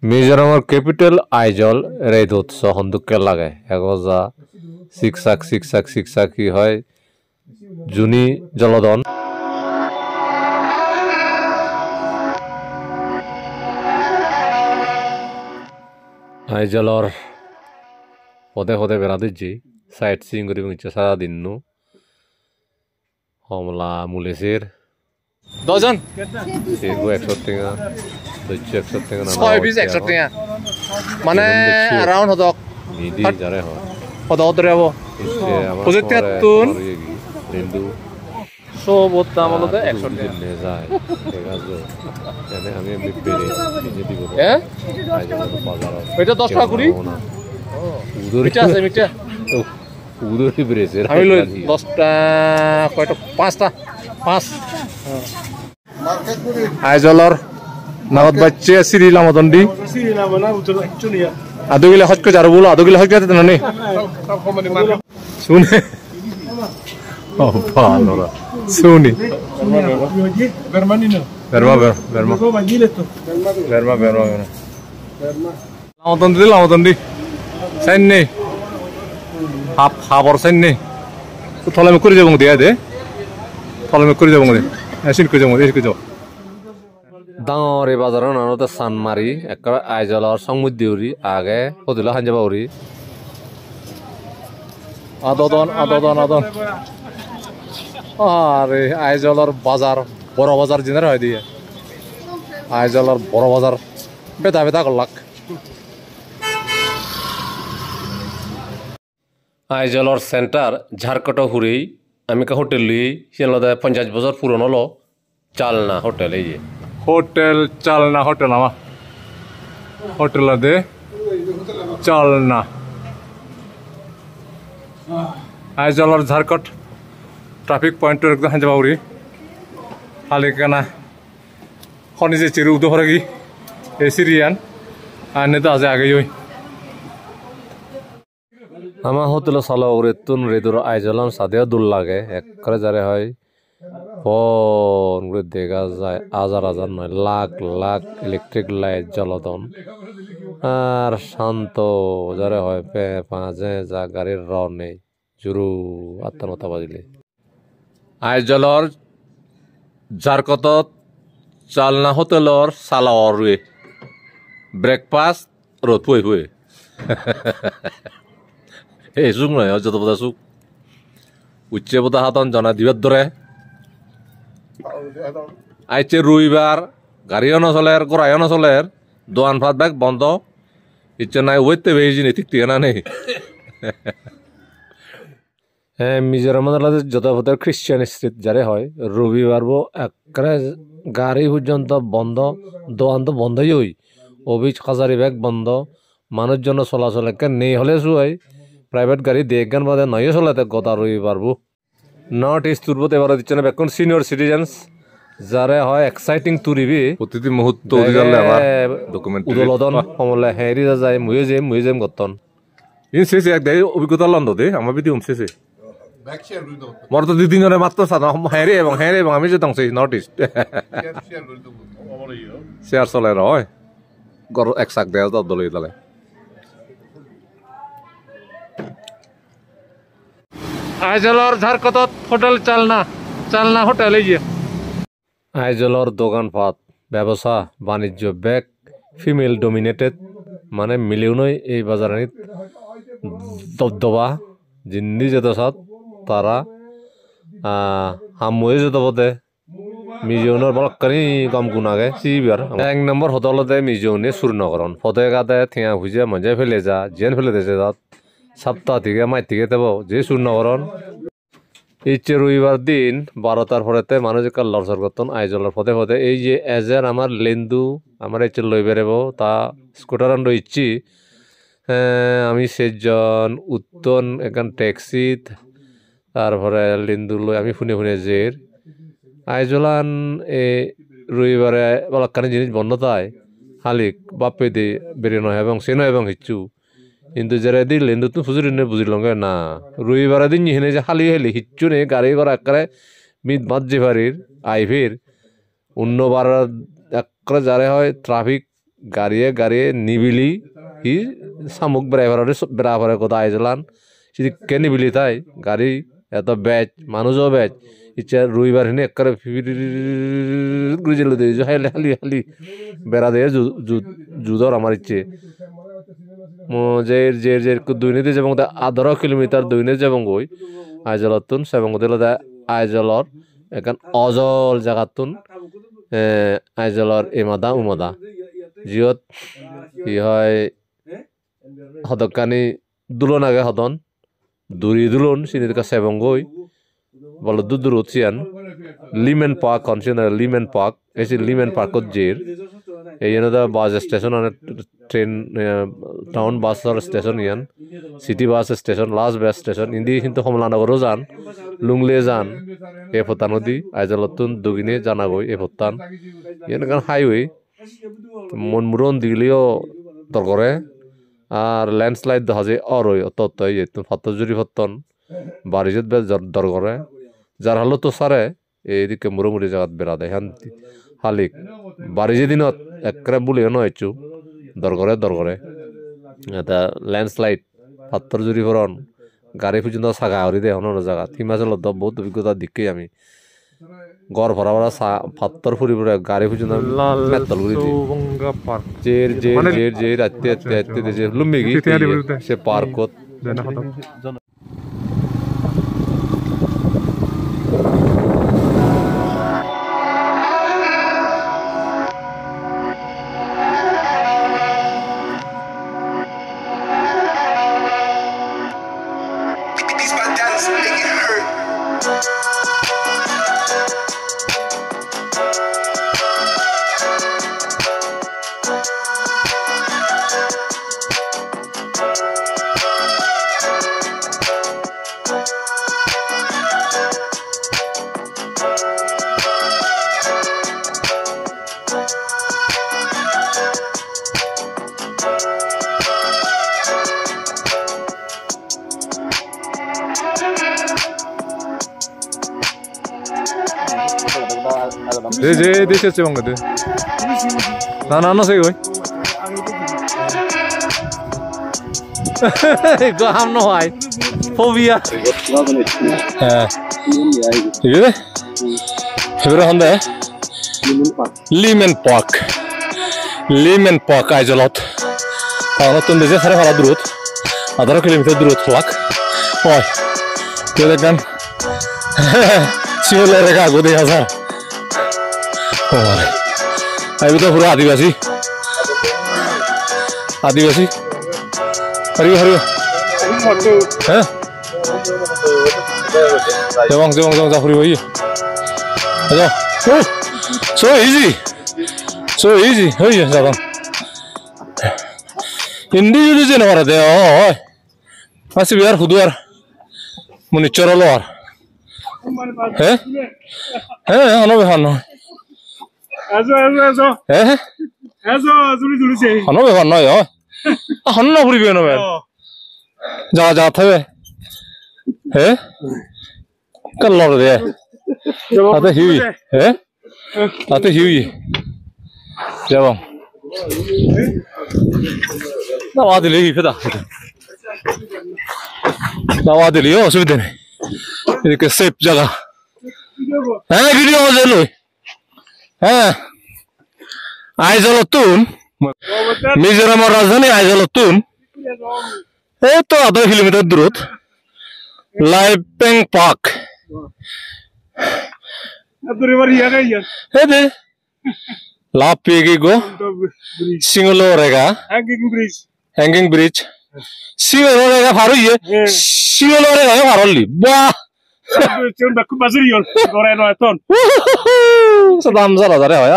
মিজোরামৰ capital Aizawl ৰেইদত সন্দুককে লাগে এগজা চিকচাক কি হয় জুনি জলদন আইজলৰ পদে বেড়া দিচ্ছি সাইট সিং করে ইচ্ছে সারাদিন নু কমলা মুলেসের ডজন সেগো 100 টাকা দইছে 100 টাকা না 6 পিস 100 টাকা মানে अराउंड হদক নিদি যারে হয় হদক ধরেব পজিটিভ তুন রেন্দু সব দাম হলো 100 টাকা নে যায় এগাজো এনে আমি এমনি পেরে নিজে দিব আইজল বাজার এটা 10 টাকা করি মিঠা আছে মিঠা উদরি ব্রেজের আমি লই 10টা কয়টা 5টা 5 আইজলর নাগত বাচ্চে সিরিলা মতন্ডি সিরিলা বনা উত্তর চুনিয়া আদুগিলা হজকে যার বলো আদুগিলা হজকে তো না শুনে ও ভালোরা শুনি bermanino verma ko bandiletto verma লামতন্ডি সাইন নেই হাবর সাইন নেই তো থলে মে করে যাবো দিয়া দে থলে মে করে যাবো দে এসিন করে যাবো এসিন করে যাবো ডাঙর এই বাজারের নানতে সানমারি একেবারে আইজলর সমুদ্রী আগে হদিল হাঞ্জাবাউরি আদন আরে আইজলর বাজার বড় বাজার জিনার হয় দিয়ে আইজলর বড় বাজার বেতা করলাক আইজলর সেন্টার ঝাড়কট হুরেই আমি কা হোটেল লই সেলদে 50 বছর পুরনো লো চালনা হোটেল এই হোটেল চালনা হোটেল আমা হোটেল দে চালনা আইজলর ঝাড়কট ট্রাফিক পয়েন্ট একদম হাঞ্জাবাউরি হালিকানা খনিজে চিরু উদো হরগি এ সিরিয়ান আনে তো আজ আগে ওই আমার হোটেল সালাউরে তুন রেদুর আইজলন সাদিয়া দুল লাগে একবারে যারে হয় ফোন করে দেখা যায় হাজার নয় লাখ ইলেকট্রিক লাইট জ্বলতন আর শান্ত যারে হয় পে পাঁচে যা গাড়ির র নেই জুরু 8-9 বাজিলে আইজলর ঝাড়কত চালনা হোটেলর সালাওর রুয়ে ব্রেকফাস্ট রোদ ফুয়ে এই সুখ নয় যত বোধা সুখ উচ্চে বোধা হাতন জনা দিবার ধরে আইছে রবিবার গাড়িও নচলের গড়াইও নচলের দোকান ফাট ব্যাগ বন্ধ ইচ্ছে নাই ওইতে বেশি নেই ঠিক ঠিকানা নেই হ্যাঁ মিজোরামের যত বোধ খ্রিস্টান স্ট্রিট যারে হয় রবিবার বো একবারে গাড়ি পর্যন্ত বন্ধ দোকান তো বন্ধই হই অফিস কাছারি ব্যাগ বন্ধ মানুষজন চলাচল একে নেই হলে শুয়াই প্রাইভেট গাড়ি দেখগান বাদে নয় চলাতে গতা রবিবার বো নর্থ ইস্ট তুরবত এবার দিচ্ছে না বেকুন সিনিয়র সিটিজেন্স যারে হয় এক্সাইটিং তুরিবি প্রতিটি মুহূর্ত উদলদন সমলে হেরি যায় মুজিয়াম গতন ইন শেষে এক দেয় অভিজ্ঞতা লন্দ দে আমার বিধি শেষে মোর তো 2 দিন ধরে মাত্র হেরে এবং আমি যেতাম সেই নর্থ ইস্ট শেয়ার চলে রয় গর এক সাক দেয় দল তালে আইজলর ঝাড়কত হোটেল চালনা হোটেল এই যে আইজলর দোকানপাট ব্যবসা বাণিজ্য ব্যাগ ফিমেল ডমিনেটেড মানে মিলিয়নই এই বাজারানিত দবদবা জিন্দি যেত সাত তারা হামুয়ে যেত বোধে মিজোনের বলকানি কম গুণাগে সিবিআর 1 নম্বর হোটেলতে মিজোনে সুরনগরন ফতে গাতে থিয়া ভুজে মজা ফেলে যা জেন ফেলে দেছে যাত সপ্তাহ থেকে মাই থেকে দেব যে সুরনগরন ইচ্ছে রবিবার দিন 12টার পরেতে মানুষ একটা লড়সর করতেন আইজলের ফতে এই যে এজের আমার লেন্দু আমার ইচ্ছে লই বেরেব তা স্কুটার আন্ড ইচ্ছি আমি সেজন উত্তন এখান ট্যাক্সিত তারপরে লেন্দু লই আমি শুনে জের আইজলান এ রবিবারে বলাকানি জিনিস বন্ধ তাই হালিক বাপে দি বেরিয়ে নয় এবং সে নয় এবং হিচ্ছু কিন্তু যারা দিন লেন্দু তো ফুজুরি নে বুঝিলঙ্গে না রবিবার দিন ইহিনে যে হালি হিচ্ছু নেই গাড়ি করা একবারে মিত বাজ্যে পারির আইভির অন্যবার একবারে যারে হয় ট্রাফিক গাড়িয়ে নিবিলি হি সামুক বেড়াভারে কথা আইজলান যদি কে নিবিলি তাই গাড়ি এত ব্যাচ মানুষও ব্যাচ ইচ্ছা রবিবার হিনে একবারে গুজেল দিয়ে হালি হালি বেড়া দিয়ে যুদর আমার ইচ্ছে যে দৈনিক যাবং 18 কিলোমিটার দৈনিক যাবং গই আইজলতুন সেবং দিল আইজলর এখন অজল জাগাতুন আইজলর এমাদা উমাদা জিয়ত ই হয় হদকানি দুলন আগে হদন দুরি দুলন সিনিকা সেবং গই বলো দূর উচিয়ান লিমেন পার্ক কনসিনার লিমেন পার্ক এসে লিমেন পার্কত জের এই বাস স্টেশন ট্রেন টাউন বাসর স্টেশন ইয়ান city bus station last bus station ইন্দি কিন্তু কমলানগরও যান লুংলে যান এ ফতা নদী আইজলতুন দুগিনে জানাগই এ ফতান ইয়ান গান হাইওয়ে মনমুরন দিলেও দরকারে আর ল্যান্ডস্লাইড দেখা যায় অরই অত ফতজুরি ফতন বারিজত বেশ দরকারে যার হলো তো সারে এইদিকে মুড়ি জায়গাত বেড়া দেয় হালিক বারিজে দিনত একরে বলি নয়চু দরকারে এটা ল্যান্ডস্লাইড পাত্তর জুরি ভরণ গাড়ি পর্যন্ত সাগা হরি দেয় অন্য জায়গাত হিমাচলত বহুত অভিজ্ঞতা দিকেই আমি গড় ভরা ভরা পাত্তর ফুরি ফুরে গাড়ি পর্যন্ত মেতল করে যে রাতে যে লুম্বিগি সে পার্কত 제 되셨지 방금 난안 왔어요 이거 함노 하이 포비아 이게 그래 한데 লিমেন পার্ক আইজলত নতুন দেশে সাড়ে ভাড়া দূরত 18 কিলোমিটার দূরত লাখ হয় তো দেখেন শিমলে রেখা গো দেখা যায় আইবি তো পুরো আদিবাসী হরিও হ্যাঁ জবং যা হরিও ই আচ্ছা so easy হই যাবাং হিন্দি যদি জেনে পারে দে হয় আসবি আর হুদুয়ার মনি চরলো আর হ্যাঁ অনবে হান অনবে হান নয় হান না ফুরিবে অনবে যা থাকবে হ্যাঁ কাল্লার দে আতে হিউই হ্যাঁ আতে হিউই যাবাং 나와들이 이쁘다. 나와들이요 어수비되네. 이렇게 셉자가. 비디오 어제로. 아이졸로툰. 미조라ম রাজধানী আইজলতুন। এই তো 18 কিলোমিটার দূরত লাইপেং পার্ক। দে লাপিগি গো সিঙ্গলোরেগা হ্যাঙ্গিং ব্রিজ সিঙ্গলোরেগা ফারুইয়ে সিঙ্গলোরেগা ফারলি বাহ চুন বাকু বাজরিয়ল গরে নয় তন সাদাম জারা জারে হয়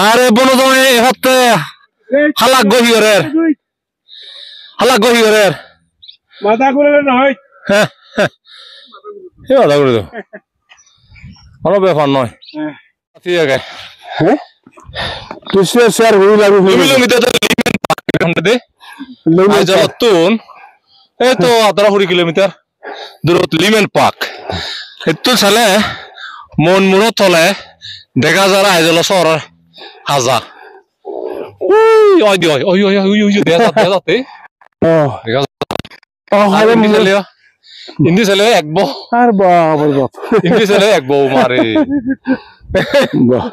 আরে বনো তো এই হতে হালাক গহিরের মাথা করে না হয় হ্যাঁ এই মাথা করে দাও অন্য ব্যাপার নয় ঠিক আছে তুই শেয়ার হই লাগবে কিলোমিটার আইজলতুন এই তো 18 কিলোমিটার দূরত লিমেন পার্ক এত সালে মনমুড়ো তলে দেখা যায় আইজল শহরের হাজা ওই দি ওই দেখা যাচ্ছে দেখা ইন্দি ছেলে একবো আর বাবার বাপ ইন্দি ছেলে একবো মারে বাহ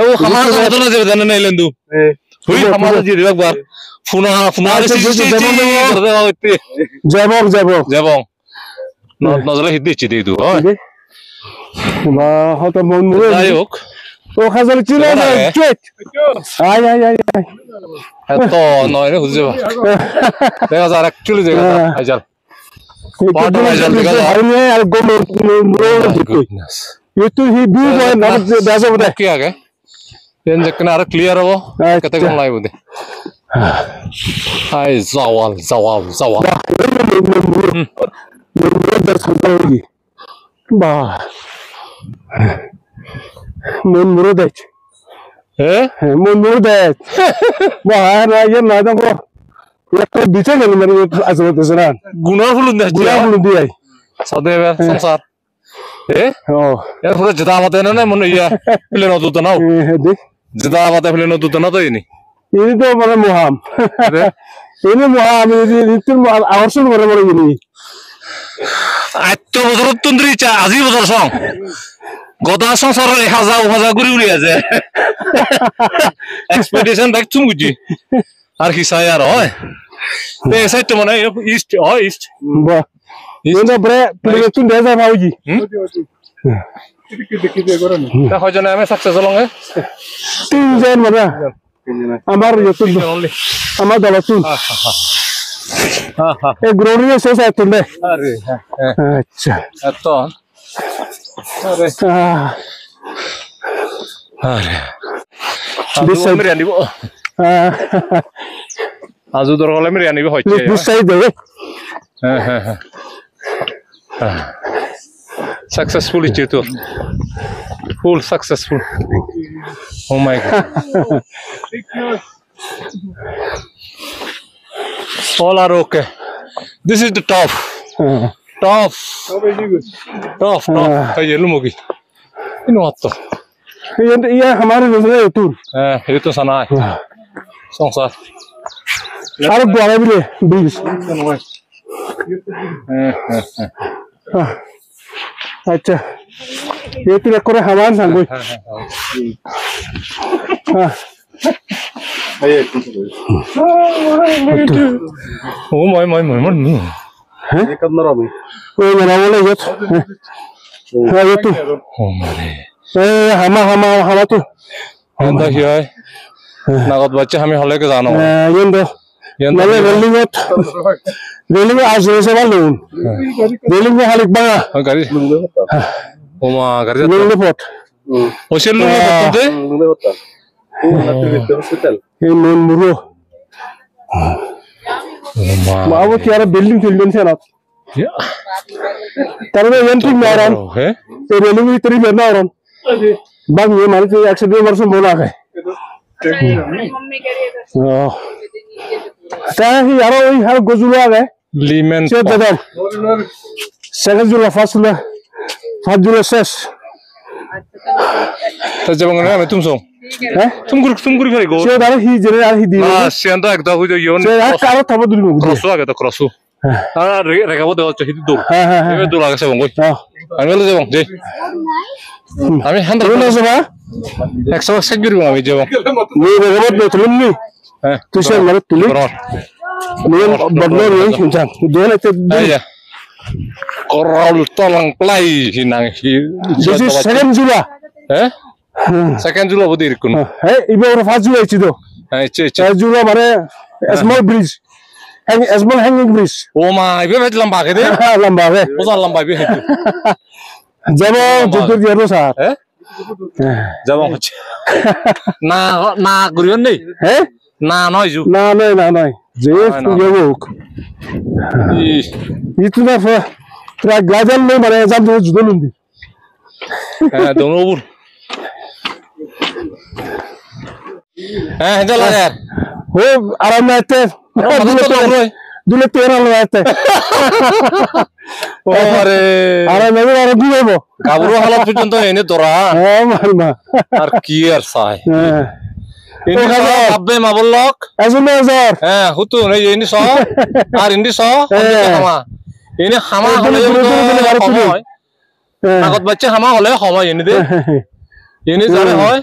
ও খামার ঘটনা যে জানেন না এলেন দু হুই খামার যে রে একবার ফুনা যাব নজলে হিট দিচ্ছি দিই দু বা হত মন মুরে যাই হোক ও খাজাল চিলে না চুট আয় এত নয় রে হুজে বা দেখা যায় অ্যাকচুয়ালি দেখা যায় আইজাল পার্ট আইজাল দেখা যায় আরে আর গম মুরে itu hibu boy na daza boda কি আগে পেন যেখানে আর ক্লিয়ার হবো কত কোন লাইভ দে high জাওয়াল ba mon murodach mon murodach ba na ye na da ko একটা বিচে গেল মানে আসবতেছ না গুনার ফুলুন দে গুলা ফুল দিই সদেবে সংসার ও এর পুরো জদা আমাতে না মনে ইয়া প্লেন অদুত নাও দেখ জদা আমাতে প্লেন অদুত না তো ইনি ini তো মানে মুহাম ini মুহাম ini আকর্ষণ করে বলে ইনি আত্ম বছর তন্দ্রি চা আজি বছর সং গদা সংসারের 1000 ঘুরি উড়ি আছে এক্সপেডিশন ব্যাক চুম গুজি আর কি সাই আর হয় তে সাইট মানে ইস্ট বা ini bre pilih tu desa pauji তা হয়জনে আমি সাকসেস হলঙ্গে তিনজন মানে আমার ইতুন আমার দলতুন এ গ্রোরিয়ে শেষ আইতুন দে আরে আচ্ছা এত আরে আরে দিস মেরে আনিব আজু দর হলে মেরে আনিব হইছে দিস সাইড দে হ্যাঁ successful is it full successful oh my god all are okay this is the top hey yellow mogi ino atto ये हमारे दूसरे तुन ये तो सना है संसार अरे द्वारा भी ले बीस अच्छा ये तो एक और हवान सांगो oh my ये कब ना रहा वो मेरा बोले ये तो oh my हमा तो अंदर ही है नागत बच्चे हमें हले के जाना ये दो मैंने रेलिंग में आज से वाले रेलिंग में हालिक बांगा गाड़ी ओमा गाड़ी रेलिंग पोट ओशन लोग होते ये नॉन मुरो ओमा वो क्या रे बिल्डिंग से ना तरवे एंट्री में आ रहा है ये रेलिंग में तेरी में ना आ रहा बाग ये मान के 102 वर्ष बोला है ही यारो वही हर गोजुला है लीमेन से बदल सेकंड जुला फर्स्ट जुला शेष तो जब मैं तुम सो तुम गुरु करे गो से दारो ही जरे यार ही दी हां सेंदा एक दा हो जो योन से यार कारो थब दुलु क्रॉस आगे तो क्रॉस हां रेगा वो दो चाहिए दो ये दो लागे से बंगो আমি বলে যাব যে আমি হ্যান্ডেল বলে যাব 100 সেট গিরব আমি যাব নি রেগবত নে তুলুম নি হ্যাঁ তুই সে মানে তুলি নি বদলো নি জান দোলে তে আইয়া কোরাল তলং প্লাই হিনাং হি দিস ইজ সেকেন্ড জুলা হ্যাঁ সেকেন্ড জুলা বদি রিকুন হ্যাঁ ইবে ওর ফার্স্ট জুলা ছিল হ্যাঁ চে জুলা মানে small bridge small hanging bridge ও মা ইবে ভেজ লম্বা কে দে লম্বা রে ওজা লম্বা ইবে হেতু যাব যুদ্ধ দিয়ারো স্যার হ্যাঁ যাব হচ্ছে না না করিও নেই হ্যাঁ না নয় জু না নয় যে যাব ইতুনা প্রায় গ্লাজাল নেই মানে যাব যুদ্ধ লুন্দি হ্যাঁ দোনো উপর হ্যাঁ হেদা লাগে ও আরাম নাতে দুলে তেরা লাগাতে ওরে আরে মেরে আরে কি হইব গাবরু হালত পর্যন্ত এনে তোরা হ্যাঁ মারমা আর কি আর চাই হ্যাঁ ইনি ভাববে মাবলক আসুন হাজার হ্যাঁ হুতু এই ইনি স আর ইনি স হামা ইনি হামা হলে সময় আগত বাচ্চা হামা হলে সময় এনে দে ইনি জানে হয়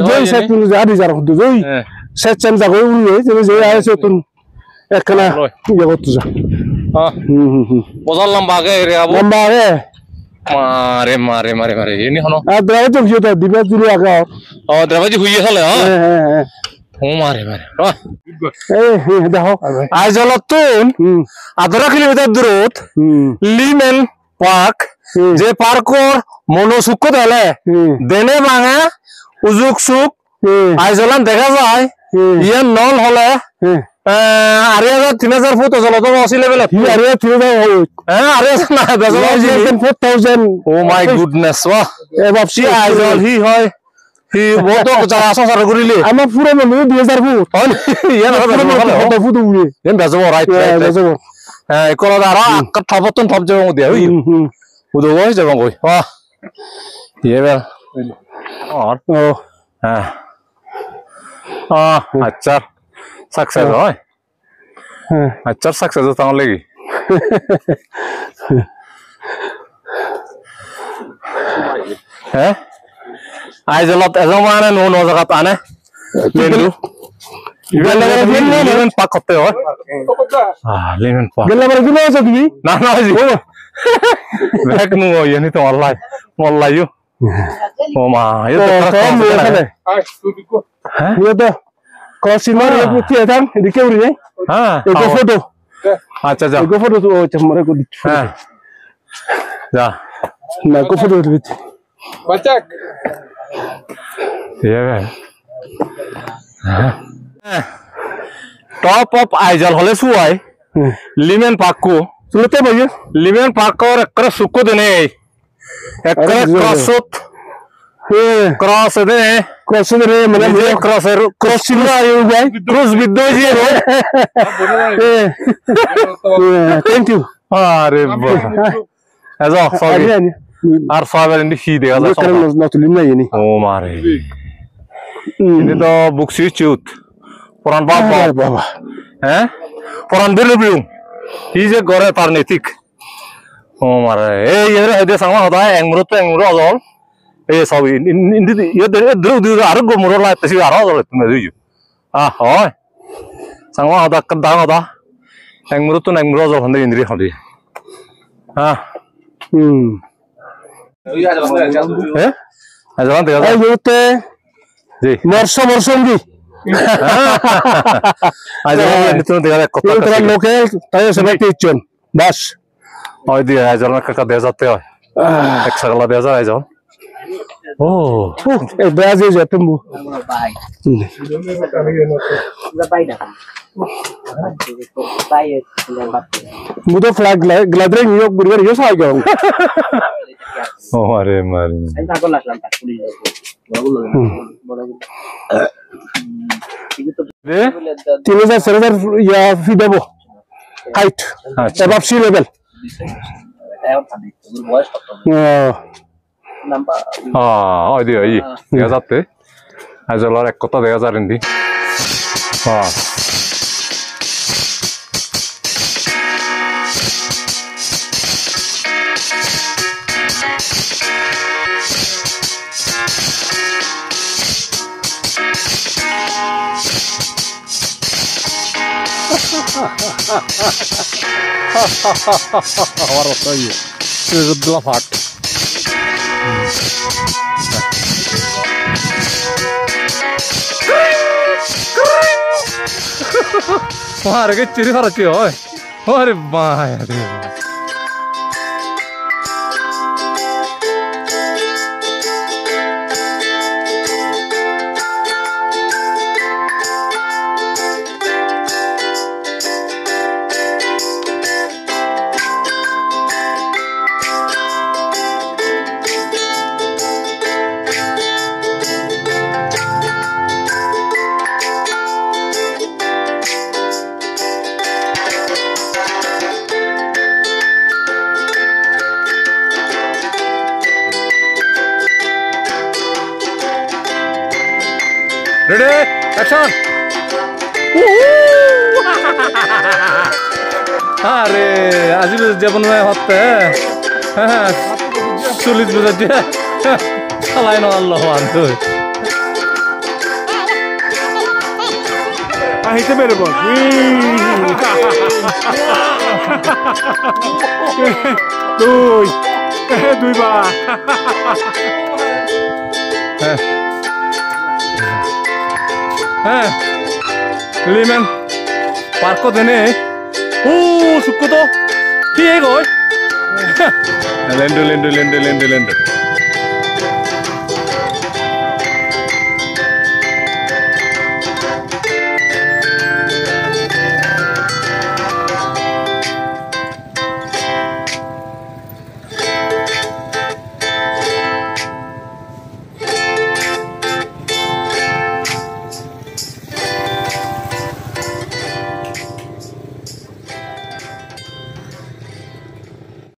জয় সেতুন জাদি যার হুদু জয় সেচন জাগো উড়ে যে যে আয় সেতুন একখানা ইয়ে করতে যা বজার লম্বাকে রে আবু লম্বা রে মারে মারে মারে মারে ইনি হনো আর দ্রাবজ জুতা দিবে জুরি আগা ও দ্রাবাজি হইয়ে হলে হ্যাঁ ও মারে মারে এই দেখো আই জলতুন 18 কিলোমিটার দূরত লিমেন পার্ক যে পার্কর মনোসুখ দেলে দেনে ভাঙা উজুক সুখ আইজলান দেখা যায় ইয়ে নল হলে 3000 ফুট জলত অসি লেভেল আরে 3000 হ্যাঁ আরে না বেজল 4000 ও মাই গুডনেস ওয়া এ বাপসি আইজল হি হয় হি বহুত যারা আসার করিলে আমার পুরো মনে 2000 ফুট ইয়ে না কত ফুট উড়ে এম বেজব রাইট বেজব হ্যাঁ একলা আর ঠপতন ঠপ যাব মধ্যে হই উদো হই যাব কই ওয়া ইয়ে বে আর ও হ্যাঁ আচ্ছা সাকসেস হয় আচ্ছা সাকসেস তাহলে লাগি হ্যাঁ আইজলত এজন মানে নো নো জায়গা আনে মেনু লিমেন পাক করতে হয় লিমেন পাক গেলে মানে কি আছে তুমি না না জি ব্যাক নু ইনি তো অনলাইন ও মা এ তো কম এখানে হ্যাঁ ये तो कॉसिमर ये पूछे था दिखे उड़ी है हां एक फोटो अच्छा जा एक फोटो तो चमरे को हां जा ना को फोटो दिख Bacak. ये टॉप ऑफ आइजल হলে সুয়াই লিমেন পাককো सुनते भैया লিমেন পাককর একরে সুকো দেনে একরে ক্রসত ক্রস দে क्रॉस रे मतलब ये क्रॉसर क्रॉस सिल्वर आए हुए हैं ক্রস বিদ্যয় জি थैंक यू আরে বাহ এজো সরি আর ফাইবার ইন দি দেখা যায় करम नॉट लिमना ये नहीं ও মারে ini to buksi cut puran baba Baba puran berlebihan hi je gore parnetik oh mare yere hede sama hoda engmurut ozol sab indi ye dru aru gomuro la tesi aru ozol tume duju hoy sama hoda kada hoda engmurut ozol hande indri hande ajalan tega ay yote जी मरसो मरसोंगी आज itu dengan kota ये तरह local तायो समय टीचन बस oh dia aja lah kakak desa teh eksakala desa aja oh eh Brazil je tumbu mudo flag gladring yok burger yo sai gong oh mare mare deh 3000 या फी देबो height above sea level oh dia iya desa teh aja lah kota desa rendi Orang tahu, itu adalah fat. Wah, harga ciri harus sih, oi. Wah, bahaya deh. Ready action আরে আজি যেমন হতে হ্যাঁ 40 বছর দিয়ে চালাই নআল্লাহ তুই আহিতে বেরোব দুইবার হ্যাঁ লিমেন পার্ক দেনে 오 죽고도 피해고 렌드